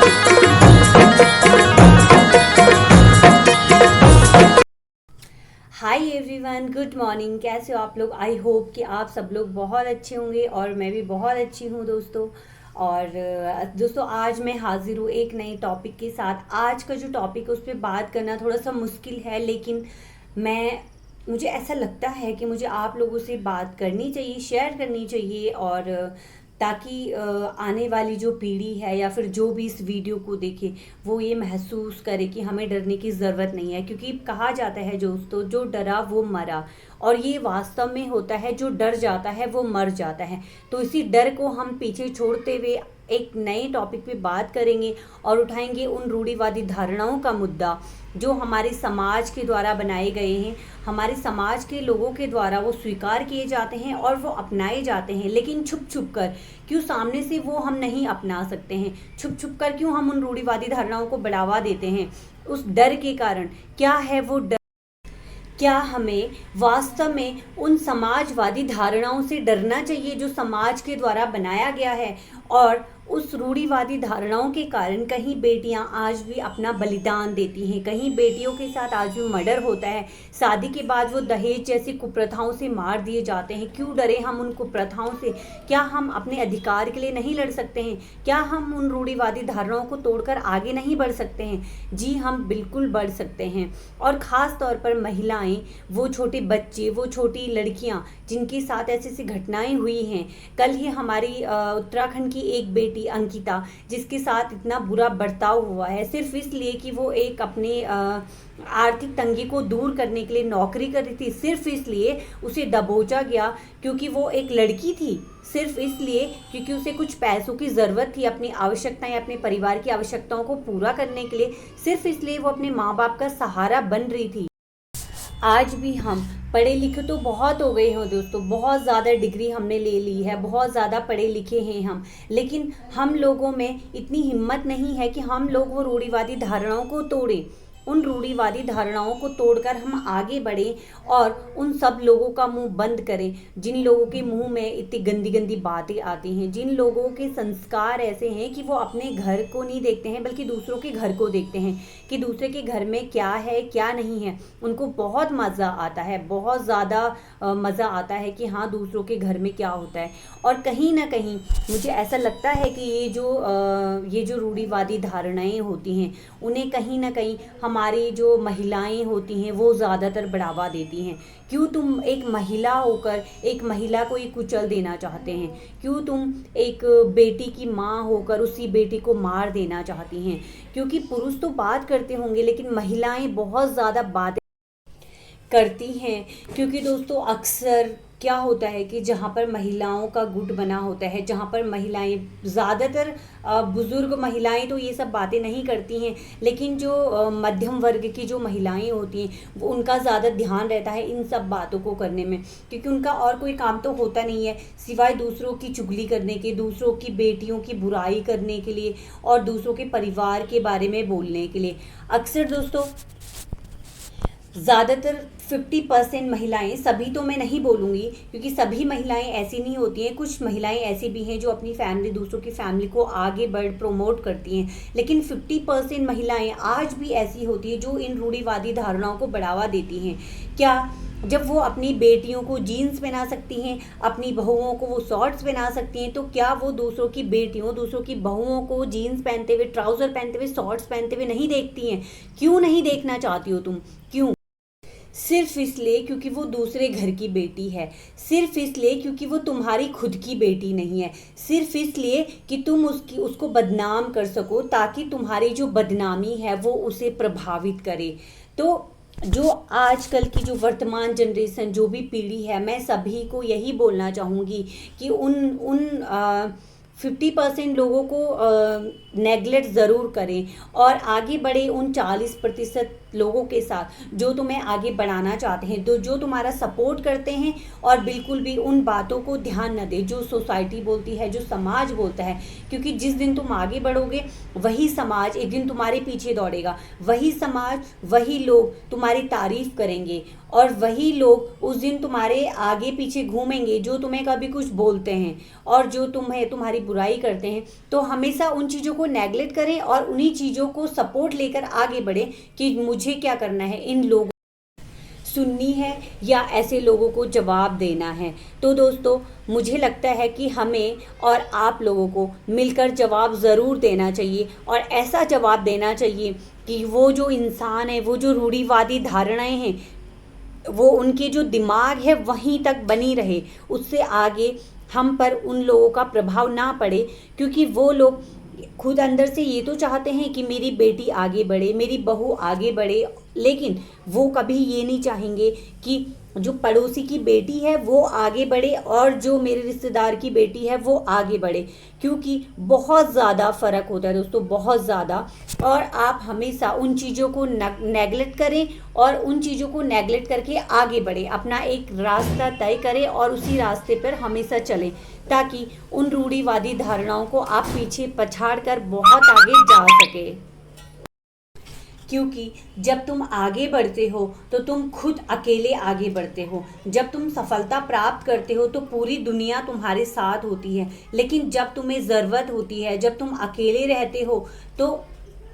Hi everyone, good morning. कैसे हो आप लोग? आई होप कि आप सब लोग बहुत अच्छे होंगे और मैं भी बहुत अच्छी हूँ दोस्तों। और दोस्तों आज मैं हाजिर हूँ एक नए टॉपिक के साथ। आज का जो टॉपिक है उस पर बात करना थोड़ा सा मुश्किल है, लेकिन मुझे ऐसा लगता है कि मुझे आप लोगों से बात करनी चाहिए, शेयर करनी चाहिए, और ताकि आने वाली जो पीढ़ी है या फिर जो भी इस वीडियो को देखे वो ये महसूस करे कि हमें डरने की ज़रूरत नहीं है। क्योंकि कहा जाता है दोस्तों, जो डरा वो मरा, और ये वास्तव में होता है। जो डर जाता है वो मर जाता है। तो इसी डर को हम पीछे छोड़ते हुए एक नए टॉपिक पे बात करेंगे और उठाएंगे उन रूढ़िवादी धारणाओं का मुद्दा जो हमारे समाज के द्वारा बनाए गए हैं, हमारे समाज के लोगों के द्वारा वो स्वीकार किए जाते हैं और वो अपनाए जाते हैं। लेकिन छुप छुप कर क्यों सामने से वो हम नहीं अपना सकते हैं? छुप छुप कर क्यों हम उन रूढ़िवादी धारणाओं को बढ़ावा देते हैं? उस डर के कारण क्या है वो डर? क्या हमें वास्तव में उन समाजवादी धारणाओं से डरना चाहिए जो समाज के द्वारा बनाया गया है? और उस रूढ़िवादी धारणाओं के कारण कहीं बेटियां आज भी अपना बलिदान देती हैं, कहीं बेटियों के साथ आज भी मर्डर होता है, शादी के बाद वो दहेज जैसी कुप्रथाओं से मार दिए जाते हैं। क्यों डरे हम उन कुप्रथाओं से? क्या हम अपने अधिकार के लिए नहीं लड़ सकते हैं? क्या हम उन रूढ़िवादी धारणाओं को तोड़कर आगे नहीं बढ़ सकते हैं? जी हम बिल्कुल बढ़ सकते हैं। और ख़ास तौर पर महिलाएं, वो छोटे बच्चे, वो छोटी लड़कियां जिनके साथ ऐसी ऐसी घटनाएं हुई हैं। कल ही हमारी उत्तराखंड की एक बेटी अंकिता, जिसके साथ इतना बुरा बर्ताव हुआ है सिर्फ इसलिए कि वो एक अपने आर्थिक तंगी को दूर करने के लिए नौकरी कर रही थी, सिर्फ इसलिए उसे दबोचा गया क्योंकि वो एक लड़की थी, सिर्फ इसलिए क्योंकि उसे कुछ पैसों की ज़रूरत थी अपनी आवश्यकताएं, अपने परिवार की आवश्यकताओं को पूरा करने के लिए, सिर्फ इसलिए वो अपने माँ बाप का सहारा बन रही थी। आज भी हम पढ़े लिखे तो बहुत हो गए हो दोस्तों, बहुत ज़्यादा डिग्री हमने ले ली है, बहुत ज़्यादा पढ़े लिखे हैं हम, लेकिन हम लोगों में इतनी हिम्मत नहीं है कि हम लोग वो रूढ़िवादी धारणाओं को तोड़ें। उन रूढ़िवादी धारणाओं को तोड़कर हम आगे बढ़ें और उन सब लोगों का मुंह बंद करें जिन लोगों के मुंह में इतनी गंदी गंदी बातें आती हैं, जिन लोगों के संस्कार ऐसे हैं कि वो अपने घर को नहीं देखते हैं बल्कि दूसरों के घर को देखते हैं कि दूसरे के घर में क्या है क्या नहीं है। उनको बहुत मज़ा आता है, बहुत ज़्यादा मज़ा आता है कि हाँ दूसरों के घर में क्या होता है। और कहीं ना कहीं मुझे ऐसा लगता है कि ये जो रूढ़िवादी धारणाएं होती हैं उन्हें कहीं ना कहीं हमारी जो महिलाएं होती हैं वो ज़्यादातर बढ़ावा देती हैं। क्यों तुम एक महिला होकर एक महिला को ही कुचल देना चाहते हैं? क्यों तुम एक बेटी की माँ होकर उसी बेटी को मार देना चाहती हैं? क्योंकि पुरुष तो बात करते होंगे लेकिन महिलाएं बहुत ज़्यादा बातें करती हैं। क्योंकि दोस्तों अक्सर क्या होता है कि जहाँ पर महिलाओं का गुट बना होता है, जहाँ पर महिलाएं ज़्यादातर बुज़ुर्ग महिलाएं तो ये सब बातें नहीं करती हैं, लेकिन जो मध्यम वर्ग की जो महिलाएं होती हैं वो उनका ज़्यादा ध्यान रहता है इन सब बातों को करने में, क्योंकि उनका और कोई काम तो होता नहीं है सिवाय दूसरों की चुगली करने के, दूसरों की बेटियों की बुराई करने के लिए और दूसरों के परिवार के बारे में बोलने के लिए। अक्सर दोस्तों ज़्यादातर 50% महिलाएं, सभी तो मैं नहीं बोलूँगी क्योंकि सभी महिलाएं ऐसी नहीं होती हैं, कुछ महिलाएं ऐसी भी हैं जो अपनी फैमिली, दूसरों की फैमिली को आगे प्रमोट करती हैं, लेकिन 50% महिलाएं आज भी ऐसी होती हैं जो इन रूढ़िवादी धारणाओं को बढ़ावा देती हैं। क्या जब वो अपनी बेटियों को जीन्स पहना सकती हैं, अपनी बहुओं को वो शॉर्ट्स पहना सकती हैं, तो क्या वो दूसरों की बेटियों, दूसरों की बहुओं को जीन्स पहनते हुए, ट्राउज़र पहनते हुए, शॉर्ट्स पहनते हुए नहीं देखती हैं? क्यों नहीं देखना चाहती हो तुम? क्यों? सिर्फ इसलिए क्योंकि वो दूसरे घर की बेटी है, सिर्फ इसलिए क्योंकि वो तुम्हारी खुद की बेटी नहीं है, सिर्फ इसलिए कि तुम उसको बदनाम कर सको ताकि तुम्हारी जो बदनामी है वो उसे प्रभावित करे। तो जो आजकल की जो वर्तमान जनरेशन, जो भी पीढ़ी है, मैं सभी को यही बोलना चाहूँगी कि उन 50% लोगों को नेगलेक्ट ज़रूर करें और आगे बढ़े उन 40% लोगों के साथ जो तुम्हें आगे बढ़ाना चाहते हैं, तो जो तुम्हारा सपोर्ट करते हैं और बिल्कुल भी उन बातों को ध्यान न दे जो सोसाइटी बोलती है, जो समाज बोलता है। क्योंकि जिस दिन तुम आगे बढ़ोगे वही समाज एक दिन तुम्हारे पीछे दौड़ेगा, वही समाज वही लोग तुम्हारी तारीफ करेंगे और वही लोग उस दिन तुम्हारे आगे पीछे घूमेंगे जो तुम्हें कभी कुछ बोलते हैं और जो तुम्हारी बुराई करते हैं। तो हमेशा उन चीज़ों को नेगलेक्ट करें और उन्हीं चीज़ों को सपोर्ट लेकर आगे बढ़ें कि मुझे क्या करना है, इन लोगों सुननी है या ऐसे लोगों को जवाब देना है। तो दोस्तों मुझे लगता है कि हमें और आप लोगों को मिलकर जवाब ज़रूर देना चाहिए और ऐसा जवाब देना चाहिए कि वो जो इंसान है, वो जो रूढ़िवादी धारणाएं हैं, वो उनके जो दिमाग है वहीं तक बनी रहे, उससे आगे हम पर उन लोगों का प्रभाव ना पड़े। क्योंकि वो लोग खुद अंदर से ये तो चाहते हैं कि मेरी बेटी आगे बढ़े, मेरी बहू आगे बढ़े, लेकिन वो कभी ये नहीं चाहेंगे कि जो पड़ोसी की बेटी है वो आगे बढ़े और जो मेरे रिश्तेदार की बेटी है वो आगे बढ़े। क्योंकि बहुत ज़्यादा फ़र्क होता है दोस्तों, बहुत ज़्यादा। और आप हमेशा उन चीज़ों को नेगलेक्ट करें और उन चीज़ों को नेगलेक्ट करके आगे बढ़ें, अपना एक रास्ता तय करें और उसी रास्ते पर हमेशा चलें, ताकि उन रूढ़िवादी धारणाओं को आप पीछे पछाड़ कर बहुत आगे जा सके। क्योंकि जब तुम आगे बढ़ते हो तो तुम खुद अकेले आगे बढ़ते हो। जब तुम सफलता प्राप्त करते हो तो पूरी दुनिया तुम्हारे साथ होती है, लेकिन जब तुम्हें ज़रूरत होती है, जब तुम अकेले रहते हो, तो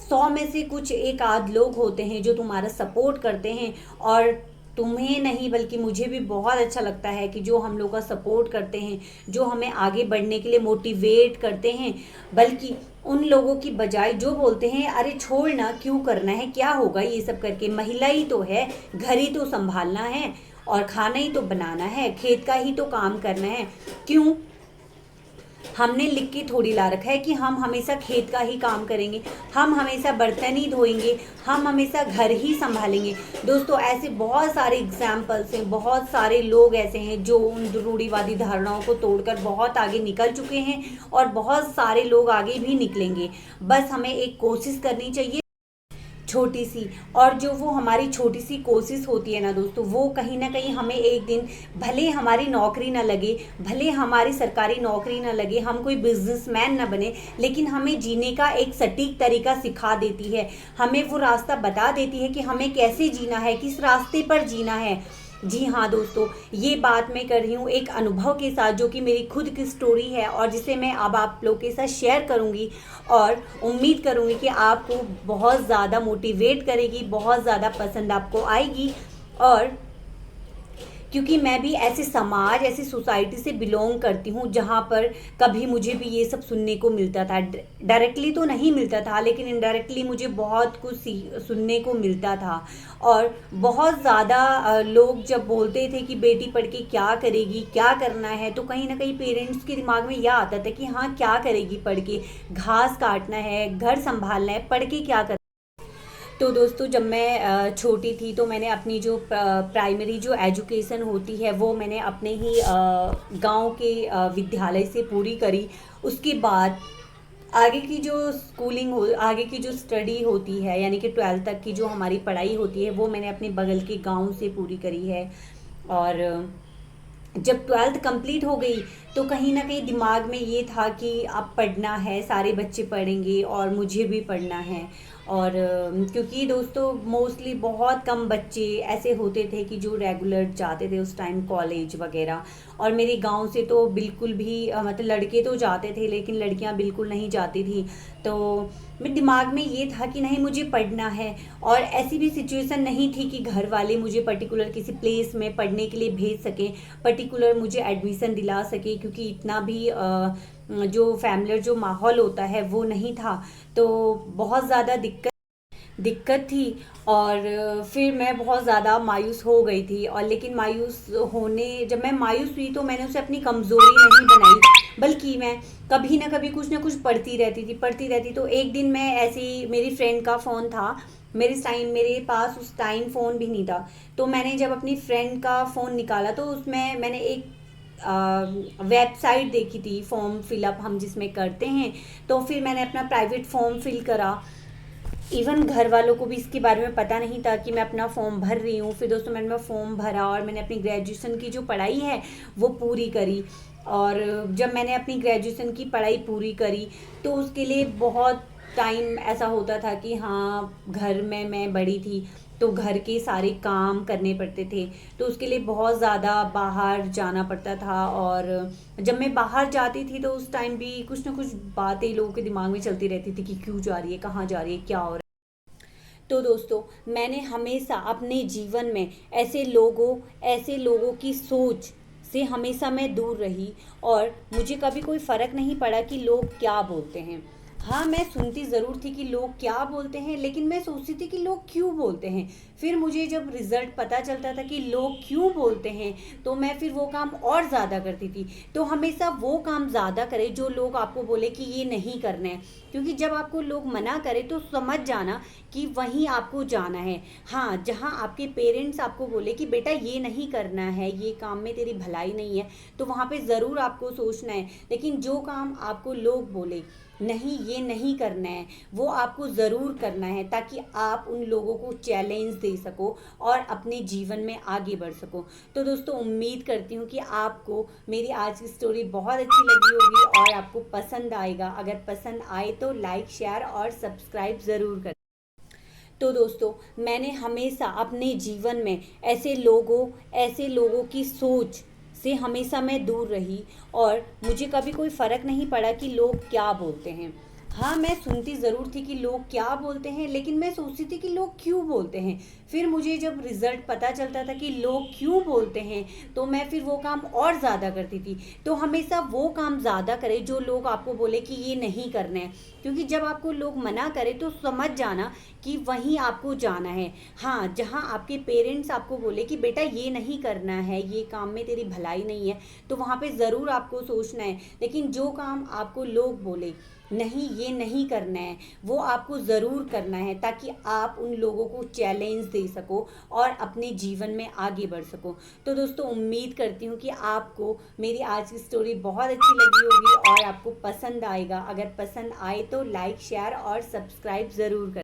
100 में से कुछ एक आध लोग होते हैं जो तुम्हारा सपोर्ट करते हैं। और तुम्हें नहीं बल्कि मुझे भी बहुत अच्छा लगता है कि जो हम लोग का सपोर्ट करते हैं, जो हमें आगे बढ़ने के लिए मोटिवेट करते हैं, बल्कि उन लोगों की बजाय जो बोलते हैं अरे छोड़ ना, क्यों करना है, क्या होगा ये सब करके, महिला ही तो है, घर ही तो संभालना है और खाना ही तो बनाना है, खेत का ही तो काम करना है। क्यों हमने लिख के थोड़ी ला रखा है कि हम हमेशा खेत का ही काम करेंगे, हम हमेशा बर्तन ही धोएंगे, हम हमेशा घर ही संभालेंगे। दोस्तों ऐसे बहुत सारे एग्जाम्पल्स हैं, बहुत सारे लोग ऐसे हैं जो उन रूढ़िवादी धारणाओं को तोड़कर बहुत आगे निकल चुके हैं और बहुत सारे लोग आगे भी निकलेंगे। बस हमें एक कोशिश करनी चाहिए छोटी सी, और जो वो हमारी छोटी सी कोशिश होती है ना दोस्तों, वो कहीं ना कहीं हमें एक दिन, भले हमारी नौकरी ना लगे, भले हमारी सरकारी नौकरी ना लगे, हम कोई बिजनेसमैन ना बने, लेकिन हमें जीने का एक सटीक तरीका सिखा देती है, हमें वो रास्ता बता देती है कि हमें कैसे जीना है, किस रास्ते पर जीना है। जी हाँ दोस्तों, ये बात मैं कर रही हूँ एक अनुभव के साथ, जो कि मेरी खुद की स्टोरी है और जिसे मैं अब आप लोग के साथ शेयर करूँगी और उम्मीद करूँगी कि आपको बहुत ज़्यादा मोटिवेट करेगी, बहुत ज़्यादा पसंद आपको आएगी। और क्योंकि मैं भी ऐसे समाज, ऐसी सोसाइटी से बिलोंग करती हूँ जहाँ पर कभी मुझे भी ये सब सुनने को मिलता था। डायरेक्टली तो नहीं मिलता था, लेकिन इनडायरेक्टली मुझे बहुत कुछ सुनने को मिलता था। और बहुत ज़्यादा लोग जब बोलते थे कि बेटी पढ़ के क्या करेगी, क्या करना है, तो कहीं ना कहीं पेरेंट्स के दिमाग में यह आता था कि हाँ क्या करेगी पढ़ के, घास काटना है, घर संभालना है, पढ़ के क्या कर। तो दोस्तों जब मैं छोटी थी तो मैंने अपनी जो प्राइमरी जो एजुकेशन होती है वो मैंने अपने ही गांव के विद्यालय से पूरी करी। उसके बाद आगे की जो स्कूलिंग हो, आगे की जो स्टडी होती है, यानी कि 12th तक की जो हमारी पढ़ाई होती है, वो मैंने अपने बगल के गांव से पूरी करी है। और जब 12th कंप्लीट हो गई तो कहीं ना कहीं दिमाग में ये था कि अब पढ़ना है, सारे बच्चे पढ़ेंगे और मुझे भी पढ़ना है। और क्योंकि दोस्तों मोस्टली बहुत कम बच्चे ऐसे होते थे कि जो रेगुलर जाते थे उस टाइम कॉलेज वगैरह, और मेरे गांव से तो बिल्कुल भी मतलब लड़के तो जाते थे लेकिन लड़कियां बिल्कुल नहीं जाती थी। तो मेरे दिमाग में ये था कि नहीं मुझे पढ़ना है, और ऐसी भी सिचुएशन नहीं थी कि घर वाले मुझे पर्टिकुलर किसी प्लेस में पढ़ने के लिए भेज सकें, पर्टिकुलर मुझे एडमिशन दिला सके, क्योंकि इतना भी जो फैमिलियर जो माहौल होता है वो नहीं था। तो बहुत ज़्यादा दिक्कत थी और फिर मैं बहुत ज़्यादा मायूस हो गई थी। और लेकिन जब मैं मायूस हुई तो मैंने उसे अपनी कमज़ोरी नहीं बनाई, बल्कि मैं कभी ना कभी कुछ ना कुछ पढ़ती रहती। तो एक दिन मैं ऐसी, मेरी फ्रेंड का फ़ोन था, मेरे पास उस टाइम फ़ोन भी नहीं था, तो मैंने जब अपनी फ्रेंड का फ़ोन निकाला तो उसमें मैंने एक वेबसाइट देखी थी, फॉर्म फिलअप हम जिसमें करते हैं। तो फिर मैंने अपना प्राइवेट फॉर्म फिल करा इवन घर वालों को भी इसके बारे में पता नहीं था कि मैं अपना फॉर्म भर रही हूँ। फिर दोस्तों मैंने फॉर्म भरा और मैंने अपनी ग्रेजुएशन की जो पढ़ाई है वो पूरी करी। और जब मैंने अपनी ग्रेजुएशन की पढ़ाई पूरी करी तो उसके लिए बहुत टाइम ऐसा होता था कि हाँ, घर में मैं बड़ी थी तो घर के सारे काम करने पड़ते थे, तो उसके लिए बहुत ज़्यादा बाहर जाना पड़ता था। और जब मैं बाहर जाती थी तो उस टाइम भी कुछ ना कुछ बातें लोगों के दिमाग में चलती रहती थी कि क्यों जा रही है, कहाँ जा रही है, क्या हो रहा है। तो दोस्तों मैंने हमेशा अपने जीवन में ऐसे लोगों की सोच से हमेशा मैं दूर रही। और मुझे कभी कोई फ़र्क नहीं पड़ा कि लोग क्या बोलते हैं। हाँ, मैं सुनती ज़रूर थी कि लोग क्या बोलते हैं, लेकिन मैं सोचती थी कि लोग क्यों बोलते हैं। फिर मुझे जब रिज़ल्ट पता चलता था कि लोग क्यों बोलते हैं तो मैं फिर वो काम और ज़्यादा करती थी। तो हमेशा वो काम ज़्यादा करें जो लोग आपको बोले कि ये नहीं करना है, क्योंकि जब आपको लोग मना करें तो समझ जाना कि वहीं आपको जाना है। हाँ, जहाँ आपके पेरेंट्स आपको बोले कि बेटा ये नहीं करना है, ये काम में तेरी भलाई नहीं है, तो वहाँ पे ज़रूर आपको सोचना है। लेकिन जो काम आपको लोग बोले नहीं ये नहीं करना है, वो आपको ज़रूर करना है, ताकि आप उन लोगों को चैलेंज दे सको और अपने जीवन में आगे बढ़ सको। तो दोस्तों उम्मीद करती हूँ कि आपको मेरी आज की स्टोरी बहुत अच्छी लगी होगी और आपको पसंद आएगा। अगर पसंद आए तो लाइक, शेयर और सब्सक्राइब ज़रूर करें। तो दोस्तों मैंने हमेशा अपने जीवन में ऐसे लोगों की सोच से हमेशा मैं दूर रही। और मुझे कभी कोई फ़र्क नहीं पड़ा कि लोग क्या बोलते हैं। हाँ, मैं सुनती ज़रूर थी कि लोग क्या बोलते हैं, लेकिन मैं सोचती थी कि लोग क्यों बोलते हैं। फिर मुझे जब रिज़ल्ट पता चलता था कि लोग क्यों बोलते हैं तो मैं फिर वो काम और ज़्यादा करती थी। तो हमेशा वो काम ज़्यादा करें जो लोग आपको बोले कि ये नहीं करना है, क्योंकि जब आपको लोग मना करें तो समझ जाना कि वहीं आपको जाना है। हाँ, जहाँ आपके पेरेंट्स आपको बोले कि बेटा ये नहीं करना है, ये काम में तेरी भलाई नहीं है, तो वहाँ पे ज़रूर आपको सोचना है। लेकिन जो काम आपको लोग बोले नहीं ये नहीं करना है, वो आपको ज़रूर करना है, ताकि आप उन लोगों को चैलेंज दे सको और अपने जीवन में आगे बढ़ सको। तो दोस्तों उम्मीद करती हूँ कि आपको मेरी आज की स्टोरी बहुत अच्छी लगी होगी और आपको पसंद आएगा। अगर पसंद आए तो लाइक, शेयर और सब्सक्राइब ज़रूर करें।